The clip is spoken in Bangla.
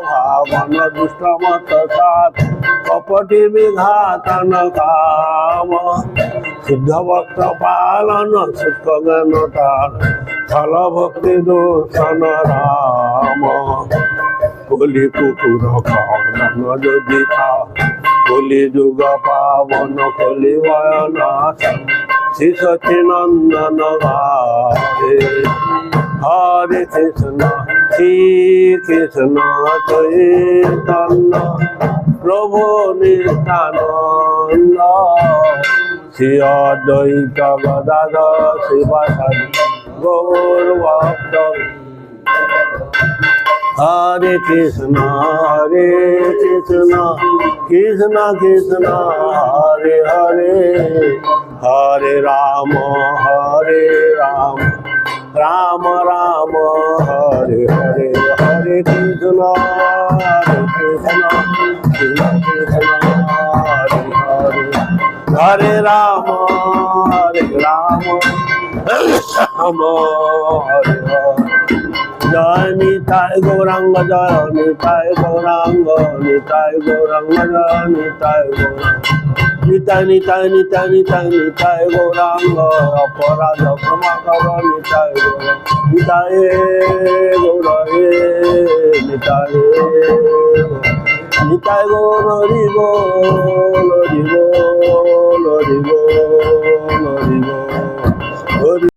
ভাবন দুষ্টমত সাত কপটি বিঘাতন কাম শুদ্ধ ভক্ত পালন শুদ্ধ জ্ঞান তার ফল ভক্তি দূষণ রাম কলি কুকুর খাওয়ান যদি খাও কলি যুগ পাবন কলি বয়নাশ শ্রী সচিনন্দন গায়ে হরে কৃষ্ণ শ্রী কৃষ্ণ চৈতন্য প্রভু নিত্যানন্দ শ্রী অদ্বৈত গদাধর শিবাসাদি গৌর ভক্ত হরে কৃষ্ণ কৃষ্ণ কৃষ্ণ হরে হরে হরে রাম রাম রাম হরে হরে হরে কৃষ্ণ কৃষ্ণ কৃষ্ণ হরে হরে হরে রাম রাম হরে হরে জয় নিতাই গৌরাঙ্গ জয় নিতাই গৌরাঙ্গ নিতাই গৌরাঙ্গ জয় নিতাই গৌরাঙ্গ নিতাই নিতাই নিতাই নিতাই নিতাই গৌরাঙ্গ অপরাধ ক্ষমা কর নিতাই গৌরাঙ্গ নিতাই গৌরে নিতাই নিতাই গৌর হরি গো